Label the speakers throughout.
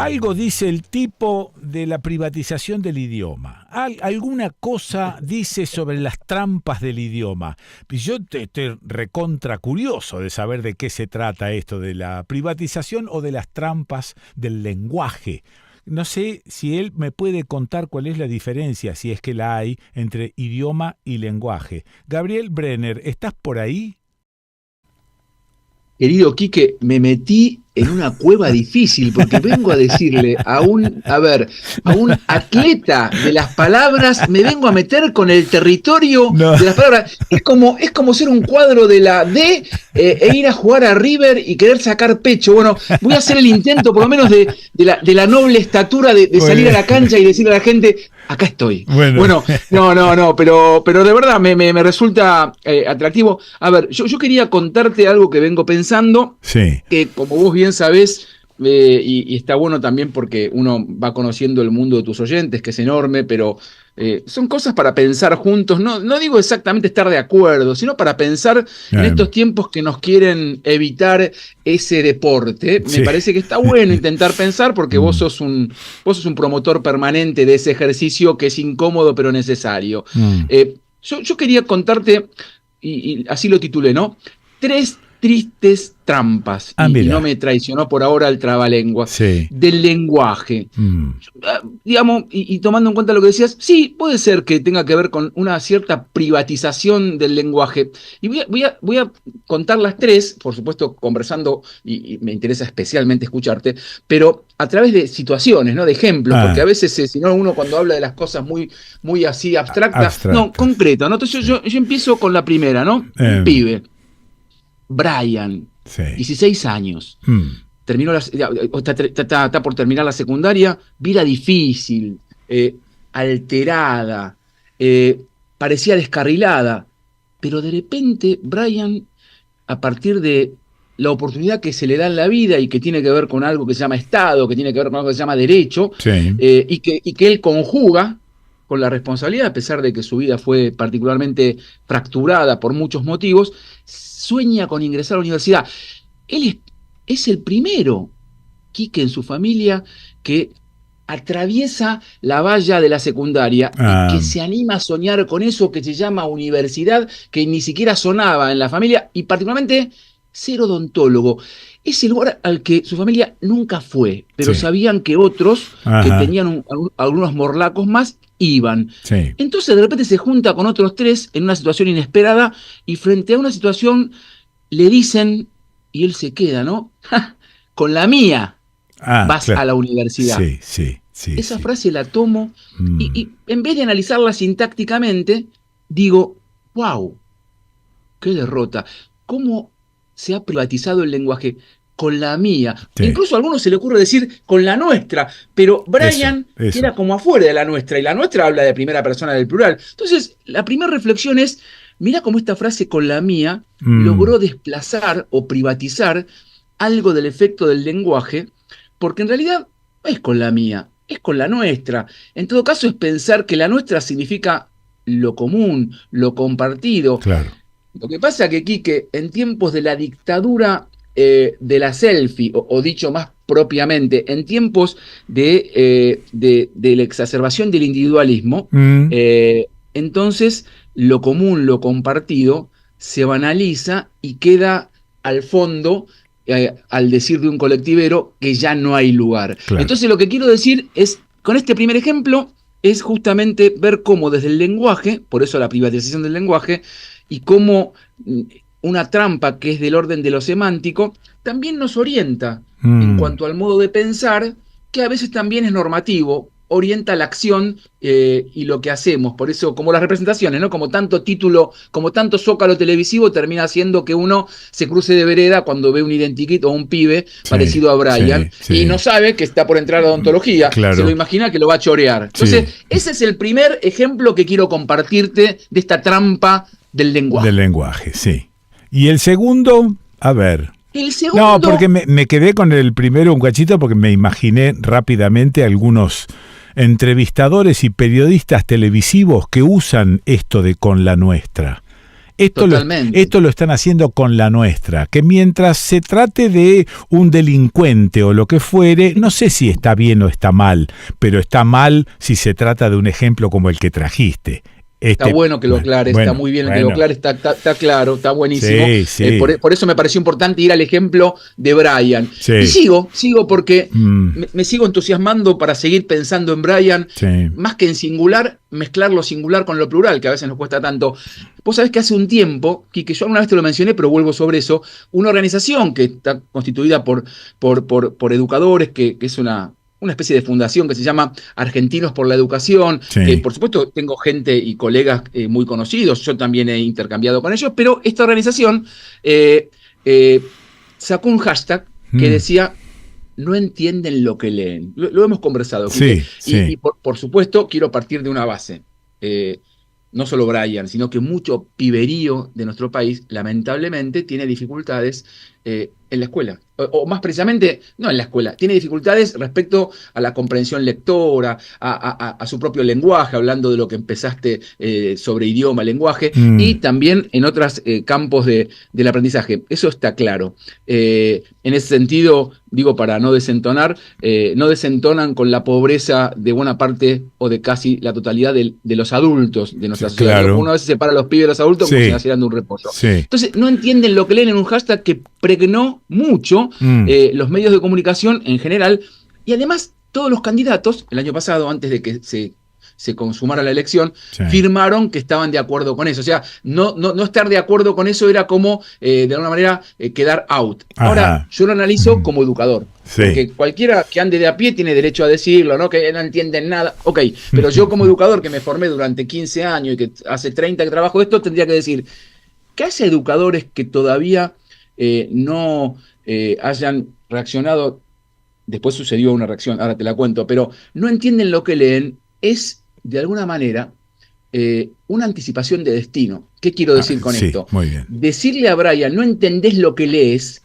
Speaker 1: Algo dice el tipo de la privatización del idioma. Alguna cosa dice sobre las trampas del idioma. Yo estoy recontra curioso de saber de qué se trata esto, de la privatización o de las trampas del lenguaje. No sé si él me puede contar cuál es la diferencia, si es que la hay, entre idioma y lenguaje. Gabriel Brenner, ¿estás por ahí?
Speaker 2: Querido Quique, me metí en una cueva difícil porque vengo a decirle a un atleta de las palabras, me vengo a meter con el territorio de las palabras. Es como ser un cuadro de la D e ir a jugar a River y querer sacar pecho. Bueno, voy a hacer el intento por lo menos de la noble estatura de salir a la cancha y decirle a la gente, acá estoy. Bueno, no, pero de verdad me resulta atractivo. A ver, yo quería contarte algo que vengo pensando,
Speaker 1: sí,
Speaker 2: que como vos bien sabés, y está bueno también porque uno va conociendo el mundo de tus oyentes, que es enorme, pero son cosas para pensar juntos. No digo exactamente estar de acuerdo, sino para pensar en estos tiempos que nos quieren evitar ese deporte. Sí. Me parece que está bueno intentar pensar porque vos sos un promotor permanente de ese ejercicio que es incómodo pero necesario. Yo quería contarte, y así lo titulé, ¿no? 3 tristes trampas, y no me traicionó por ahora el trabalengua,
Speaker 1: sí,
Speaker 2: del lenguaje. Digamos, y tomando en cuenta lo que decías, sí, puede ser que tenga que ver con una cierta privatización del lenguaje. Y voy a contar las 3, por supuesto, conversando, y me interesa especialmente escucharte, pero a través de situaciones, ¿no? De ejemplos, porque a veces, si no, uno cuando habla de las cosas muy así abstractas, no, concreto, ¿no? Entonces yo empiezo con la primera, ¿no? Un pibe. Brian, sí. 16 años, terminó está por terminar la secundaria, vida difícil, alterada, parecía descarrilada, pero de repente Brian, a partir de la oportunidad que se le da en la vida y que tiene que ver con algo que se llama Estado, que tiene que ver con algo que se llama derecho, sí. y que él conjuga con la responsabilidad, a pesar de que su vida fue particularmente fracturada por muchos motivos, sueña con ingresar a la universidad. Él es el primero, Quique, en su familia, que atraviesa la valla de la secundaria y que se anima a soñar con eso que se llama universidad, que ni siquiera sonaba en la familia, y particularmente ser odontólogo. Es el lugar al que su familia nunca fue, pero sí. Sabían que otros, que tenían algunos morlacos más, iban. Sí. Entonces de repente se junta con otros 3 en una situación inesperada y frente a una situación le dicen, y él se queda, ¿no? Con la mía vas a la universidad.
Speaker 1: Sí.
Speaker 2: Esa frase la tomo y en vez de analizarla sintácticamente, digo, wow, qué derrota. ¿Cómo se ha privatizado el lenguaje? Con la mía. Sí. Incluso a algunos se le ocurre decir con la nuestra, pero Brian era como afuera de la nuestra, y la nuestra habla de primera persona del plural. Entonces, la primera reflexión es, mirá cómo esta frase con la mía logró desplazar o privatizar algo del efecto del lenguaje, porque en realidad no es con la mía, es con la nuestra. En todo caso, es pensar que la nuestra significa lo común, lo compartido.
Speaker 1: Claro.
Speaker 2: Lo que pasa que, Quique, en tiempos de la dictadura de la selfie, o dicho más propiamente, en tiempos de la exacerbación del individualismo, entonces lo común, lo compartido, se banaliza y queda al fondo, al decir de un colectivero, que ya no hay lugar. Claro. Entonces lo que quiero decir es, con este primer ejemplo, es justamente ver cómo desde el lenguaje, por eso la privatización del lenguaje, y cómo una trampa que es del orden de lo semántico, también nos orienta en cuanto al modo de pensar, que a veces también es normativo, orienta la acción y lo que hacemos. Por eso, como las representaciones, ¿no? Como tanto título, como tanto zócalo televisivo, termina haciendo que uno se cruce de vereda cuando ve un identikit o un pibe parecido a Brian, y no sabe que está por entrar a odontología, se lo imagina que lo va a chorear. Entonces, ese es el primer ejemplo que quiero compartirte de esta trampa del lenguaje.
Speaker 1: Del lenguaje, sí. Y el segundo, a ver.
Speaker 2: El segundo...
Speaker 1: No, porque me quedé con el primero un cachito porque me imaginé rápidamente algunos entrevistadores y periodistas televisivos que usan esto de con la nuestra.
Speaker 2: Totalmente.
Speaker 1: Esto lo están haciendo con la nuestra, que mientras se trate de un delincuente o lo que fuere, no sé si está bien o está mal, pero está mal si se trata de un ejemplo como el que trajiste.
Speaker 2: Está bueno que lo aclares, está muy bien que lo aclares, está claro, está buenísimo.
Speaker 1: Sí, sí.
Speaker 2: Por eso me pareció importante ir al ejemplo de Brian.
Speaker 1: Sí.
Speaker 2: Y sigo porque me sigo entusiasmando para seguir pensando en Brian, más que en singular, mezclar lo singular con lo plural, que a veces nos cuesta tanto. Vos sabés que hace un tiempo, Quique, yo alguna vez te lo mencioné, pero vuelvo sobre eso, una organización que está constituida por educadores, que es una especie de fundación que se llama Argentinos por la Educación, que por supuesto tengo gente y colegas muy conocidos, yo también he intercambiado con ellos, pero esta organización sacó un hashtag que decía: no entienden lo que leen. Lo hemos conversado. Y por supuesto quiero partir de una base. No solo Brian, sino que mucho piberío de nuestro país, lamentablemente, tiene dificultades en la escuela. O más precisamente, no en la escuela, tiene dificultades respecto a la comprensión lectora, a su propio lenguaje, hablando de lo que empezaste sobre idioma, lenguaje, y también en otros campos del aprendizaje. Eso está claro. En ese sentido, digo, para no desentonar, no desentonan con la pobreza de buena parte o de casi la totalidad de los adultos de nuestra sociedad.
Speaker 1: Claro.
Speaker 2: Uno a veces separa a los pibes de los adultos como si nacieran de un repollo. Entonces, no entienden lo que leen en un hashtag que pregnó mucho los medios de comunicación en general, y además todos los candidatos, el año pasado, antes de que se consumara la elección, firmaron que estaban de acuerdo con eso. O sea, no estar de acuerdo con eso era como, de alguna manera, quedar out. Ahora, yo lo analizo como educador. Porque cualquiera que ande de a pie tiene derecho a decirlo, ¿no? Que no entienden nada. Ok, pero yo como educador que me formé durante 15 años y que hace 30 que trabajo esto, tendría que decir que haya educadores que todavía no hayan reaccionado. Después sucedió una reacción, ahora te la cuento, pero no entienden lo que leen, es de alguna manera una anticipación de destino. ¿Qué quiero decir con esto?
Speaker 1: Muy bien.
Speaker 2: Decirle a Brian, no entendés lo que lees,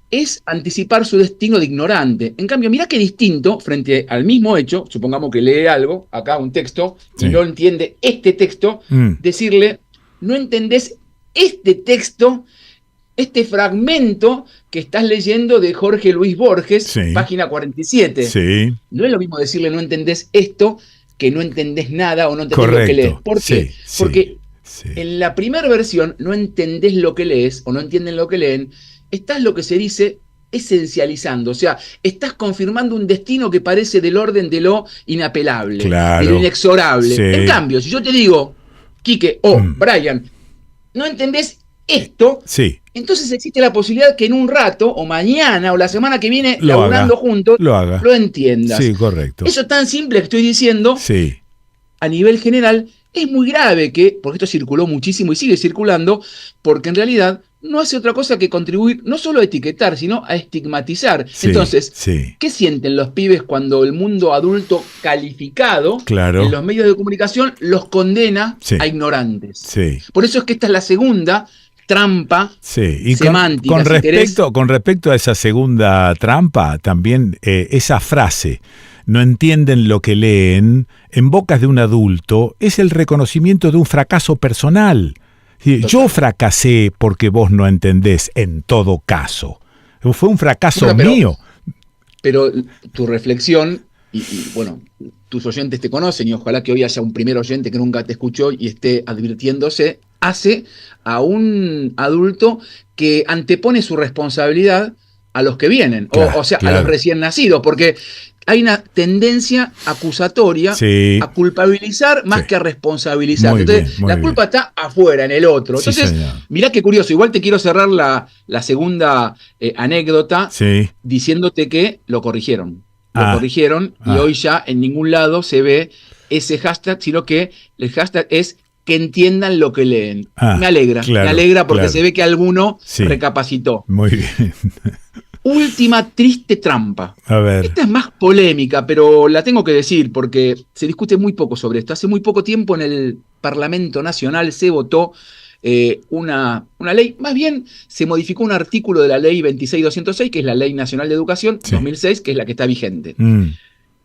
Speaker 2: es anticipar su destino de ignorante. En cambio, mirá qué distinto frente al mismo hecho, supongamos que lee algo, acá un texto, y no entiende este texto, decirle, no entendés este texto, este fragmento que estás leyendo de Jorge Luis Borges, página 47. No es lo mismo decirle no entendés esto que no entendés nada o no entendés lo que lees. ¿Por qué? Porque en la primera versión no entendés lo que lees o no entienden lo que leen, estás lo que se dice esencializando, o sea, estás confirmando un destino que parece del orden de lo inapelable, de lo inexorable. En cambio, si yo te digo, Quique o Brian, no entendés esto, entonces existe la posibilidad que en un rato, o mañana, o la semana que viene, laburando juntos, lo entiendas.
Speaker 1: Sí, correcto.
Speaker 2: Eso tan simple que estoy diciendo, a nivel general, es muy grave porque esto circuló muchísimo y sigue circulando, porque en realidad no hace otra cosa que contribuir no solo a etiquetar, sino a estigmatizar. Entonces, ¿qué sienten los pibes cuando el mundo adulto calificado en los medios de comunicación los condena a ignorantes? Por eso es que esta es la segunda trampa
Speaker 1: y
Speaker 2: semántica.
Speaker 1: Con respecto a esa segunda trampa, también esa frase, no entienden lo que leen, en bocas de un adulto, es el reconocimiento de un fracaso personal. Yo fracasé porque vos no entendés en todo caso. Fue un fracaso mío.
Speaker 2: Pero tu reflexión, y bueno, tus oyentes te conocen y ojalá que hoy haya un primer oyente que nunca te escuchó y esté advirtiéndose, hace a un adulto que antepone su responsabilidad a los que vienen, o sea, a los recién nacidos, porque hay una tendencia acusatoria a culpabilizar más que a responsabilizar. Entonces, la culpa está afuera, en el otro. Entonces, mirá qué curioso. Igual te quiero cerrar la segunda anécdota diciéndote que lo corrigieron. Y hoy ya en ningún lado se ve ese hashtag, sino que el hashtag es que entiendan lo que leen. Me alegra porque se ve que alguno recapacitó.
Speaker 1: Muy bien.
Speaker 2: Última triste trampa.
Speaker 1: A ver.
Speaker 2: Esta es más polémica, pero la tengo que decir porque se discute muy poco sobre esto. Hace muy poco tiempo en el Parlamento Nacional se votó una ley, más bien se modificó un artículo de la ley 26.206, que es la Ley Nacional de Educación, 2006, que es la que está vigente.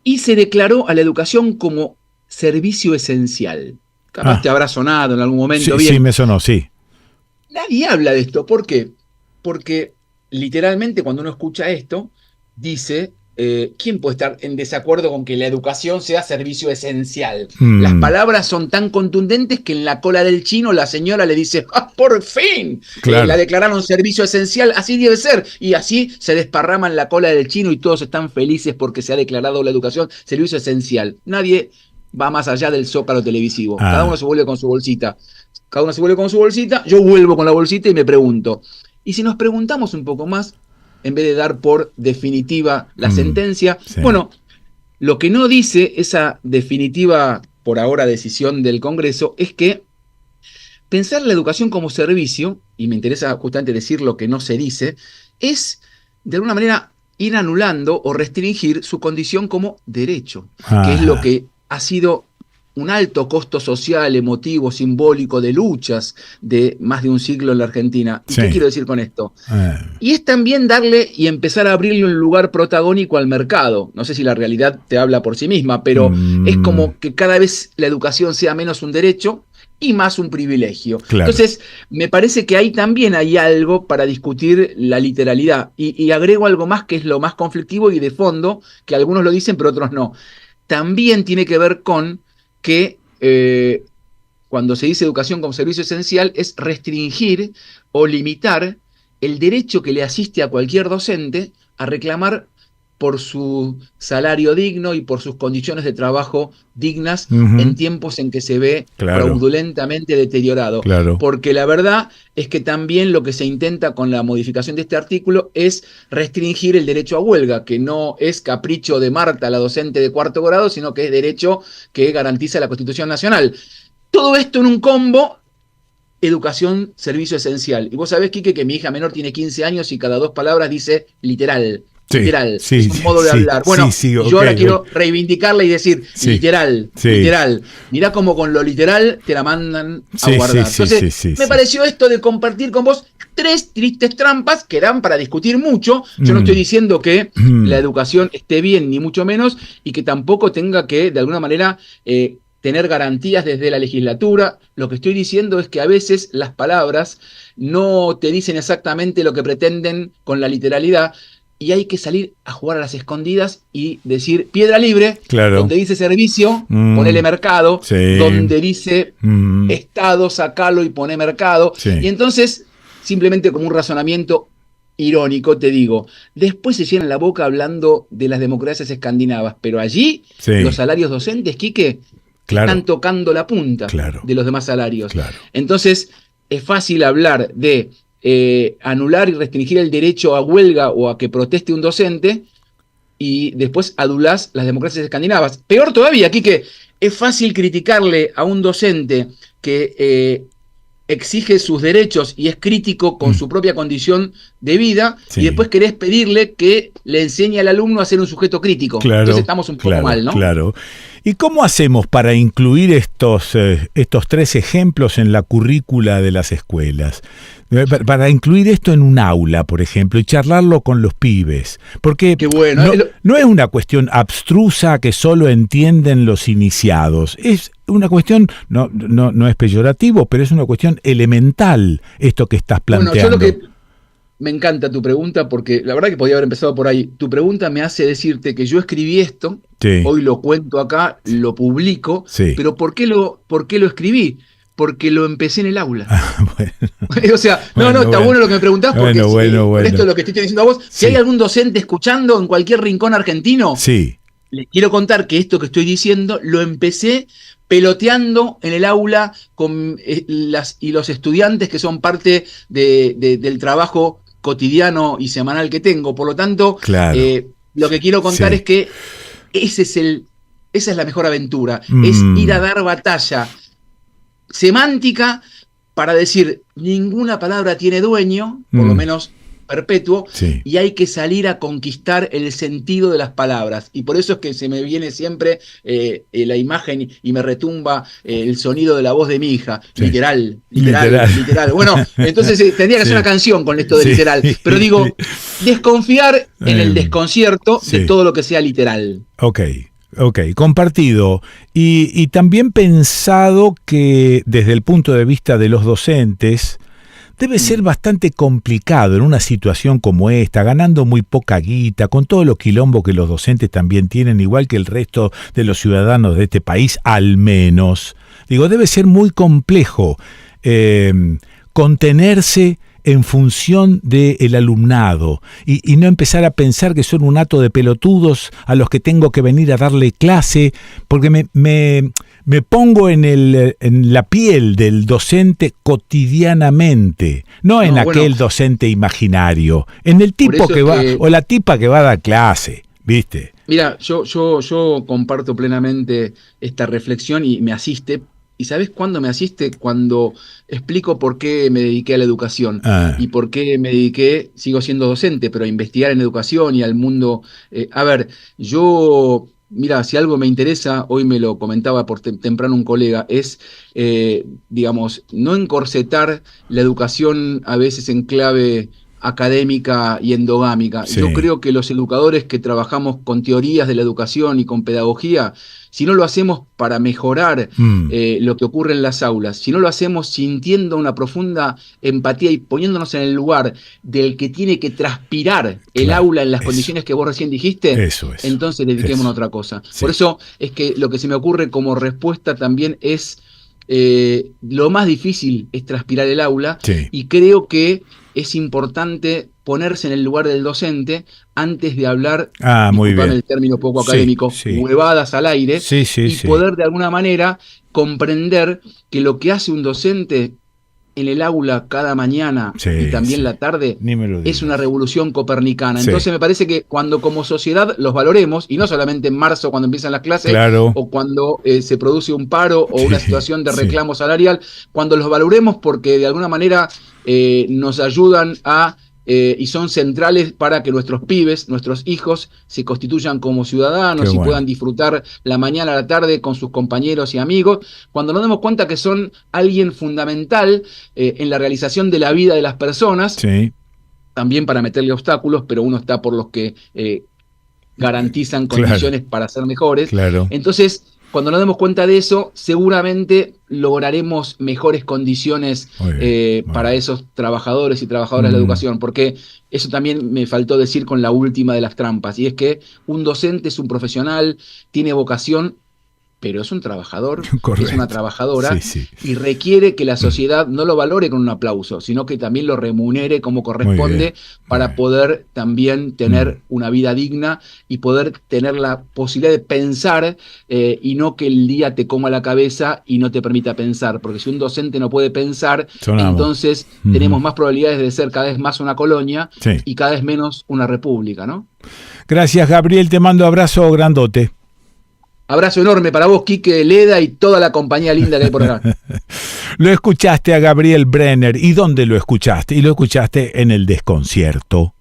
Speaker 2: Y se declaró a la educación como servicio esencial. Capaz te habrá sonado en algún momento.
Speaker 1: Sí, me sonó,
Speaker 2: nadie habla de esto. ¿Por qué? Porque literalmente cuando uno escucha esto, dice, ¿quién puede estar en desacuerdo con que la educación sea servicio esencial? Las palabras son tan contundentes que en la cola del chino la señora le dice, ¡ah, por fin!
Speaker 1: Claro.
Speaker 2: La declararon servicio esencial, así debe ser. Y así se desparrama en la cola del chino y todos están felices porque se ha declarado la educación servicio esencial. Nadie va más allá del zócalo televisivo. Cada uno se vuelve con su bolsita. Cada uno se vuelve con su bolsita, yo vuelvo con la bolsita y me pregunto. Y si nos preguntamos un poco más, en vez de dar por definitiva la sentencia,
Speaker 1: sí.
Speaker 2: Bueno, lo que no dice esa definitiva, por ahora, decisión del Congreso, es que pensar la educación como servicio, y me interesa justamente decir lo que no se dice, es de alguna manera ir anulando o restringir su condición como derecho, que es lo que ha sido un alto costo social, emotivo, simbólico de luchas de más de un siglo en la Argentina. ¿Y qué quiero decir con esto? Y es también darle y empezar a abrirle un lugar protagónico al mercado. No sé si la realidad te habla por sí misma, pero es como que cada vez la educación sea menos un derecho y más un privilegio.
Speaker 1: Claro.
Speaker 2: Entonces, me parece que ahí también hay algo para discutir la literalidad. Y agrego algo más que es lo más conflictivo y de fondo, que algunos lo dicen, pero otros no. También tiene que ver con que cuando se dice educación como servicio esencial es restringir o limitar el derecho que le asiste a cualquier docente a reclamar por su salario digno y por sus condiciones de trabajo dignas en tiempos en que se ve fraudulentamente deteriorado. Porque la verdad es que también lo que se intenta con la modificación de este artículo es restringir el derecho a huelga, que no es capricho de Marta, la docente de 4º grado, sino que es derecho que garantiza la Constitución Nacional. Todo esto en un combo, educación, servicio esencial. Y vos sabés, Quique, que mi hija menor tiene 15 años y cada 2 palabras dice literal. Literal, es un modo de hablar. Bueno, yo ahora quiero reivindicarla y decir literal, literal. Mirá cómo con lo literal te la mandan a guardar. Entonces, me pareció esto de compartir con vos 3 tristes trampas que dan para discutir mucho. Yo no estoy diciendo que la educación esté bien, ni mucho menos, y que tampoco tenga que, de alguna manera, tener garantías desde la legislatura. Lo que estoy diciendo es que a veces las palabras no te dicen exactamente lo que pretenden con la literalidad, y hay que salir a jugar a las escondidas y decir piedra libre, donde dice servicio, ponele mercado, donde dice Estado, sacalo y poné mercado. Y entonces, simplemente como un razonamiento irónico, te digo, después se llenan la boca hablando de las democracias escandinavas, pero allí los salarios docentes, Quique, están tocando la punta de los demás salarios. Entonces, es fácil hablar de anular y restringir el derecho a huelga o a que proteste un docente y después adulás las democracias escandinavas. Peor todavía, aquí que es fácil criticarle a un docente que exige sus derechos y es crítico con su propia condición de vida y después querés pedirle que le enseñe al alumno a ser un sujeto crítico. Entonces estamos un poco mal, ¿no?
Speaker 1: Claro. ¿Y cómo hacemos para incluir estos 3 ejemplos en la currícula de las escuelas? Para incluir esto en un aula, por ejemplo, y charlarlo con los pibes. Porque no es una cuestión abstrusa que solo entienden los iniciados. Es una cuestión, no es peyorativo, pero es una cuestión elemental esto que estás planteando.
Speaker 2: Bueno, yo me encanta tu pregunta porque la verdad que podía haber empezado por ahí. Tu pregunta me hace decirte que yo escribí esto, hoy lo cuento acá, lo publico, pero ¿por qué lo escribí? Porque lo empecé en el aula. O sea, está bueno lo que me preguntás, porque esto es lo que estoy diciendo a vos. Si hay algún docente escuchando en cualquier rincón argentino, les quiero contar que esto que estoy diciendo lo empecé peloteando en el aula con los estudiantes que son parte del trabajo cotidiano y semanal que tengo. Por lo tanto, lo que quiero contar es que esa es la mejor aventura, es ir a dar batalla semántica para decir ninguna palabra tiene dueño, por lo menos perpetuo, y hay que salir a conquistar el sentido de las palabras. Y por eso es que se me viene siempre la imagen y me retumba el sonido de la voz de mi hija. Literal. Bueno, entonces tendría que hacer una canción con esto de literal. Pero digo, desconfiar en el desconcierto de todo lo que sea literal.
Speaker 1: Ok, compartido. Y también pensado que desde el punto de vista de los docentes, debe ser bastante complicado en una situación como esta, ganando muy poca guita, con todo lo quilombo que los docentes también tienen, igual que el resto de los ciudadanos de este país, al menos. Digo, debe ser muy complejo contenerse en función del alumnado y no empezar a pensar que son un hato de pelotudos a los que tengo que venir a darle clase, porque me pongo en la piel del docente cotidianamente, no en aquel docente imaginario, en el tipo que va o la tipa que va a dar clase, ¿viste?
Speaker 2: Mira, yo comparto plenamente esta reflexión y me asiste. ¿Y sabés cuándo me asiste? Cuando explico por qué me dediqué a la educación y por qué me dediqué, sigo siendo docente, pero a investigar en educación y al mundo. A ver, mira, si algo me interesa, hoy me lo comentaba por temprano un colega, es, digamos, no encorsetar la educación a veces en clave académica y endogámica. Sí. Yo creo que los educadores que trabajamos con teorías de la educación y con pedagogía, si no lo hacemos para mejorar lo que ocurre en las aulas, si no lo hacemos sintiendo una profunda empatía y poniéndonos en el lugar del que tiene que transpirar el aula en las condiciones que vos recién dijiste, entonces dediquémonos a otra cosa. Sí. Por eso es que lo que se me ocurre como respuesta también es lo más difícil es transpirar el aula, y creo que es importante ponerse en el lugar del docente antes de hablar, disculpame el término poco académico, huevadas al aire, poder de alguna manera comprender que lo que hace un docente en el aula cada mañana y también la tarde es una revolución copernicana. Entonces me parece que cuando como sociedad los valoremos, y no solamente en marzo cuando empiezan las clases o cuando se produce un paro o una situación de reclamo salarial, cuando los valoremos porque de alguna manera nos ayudan y son centrales para que nuestros pibes, nuestros hijos, se constituyan como ciudadanos y puedan disfrutar la mañana a la tarde con sus compañeros y amigos, cuando nos demos cuenta que son alguien fundamental en la realización de la vida de las personas, también para meterle obstáculos, pero uno está por los que garantizan condiciones para ser mejores. Entonces, cuando nos demos cuenta de eso, seguramente lograremos mejores condiciones para esos trabajadores y trabajadoras de la educación, porque eso también me faltó decir con la última de las trampas, y es que un docente es un profesional, tiene vocación, pero es un trabajador, es una trabajadora, y requiere que la sociedad no lo valore con un aplauso, sino que también lo remunere como corresponde para poder también tener una vida digna y poder tener la posibilidad de pensar y no que el día te coma la cabeza y no te permita pensar, porque si un docente no puede pensar, entonces tenemos más probabilidades de ser cada vez más una colonia y cada vez menos una república, ¿no?
Speaker 1: Gracias, Gabriel, te mando abrazo grandote.
Speaker 2: Abrazo enorme para vos, Quique Leda, y toda la compañía linda que hay por acá.
Speaker 1: Lo escuchaste a Gabriel Brenner. ¿Y dónde lo escuchaste? Y lo escuchaste en El Desconcierto.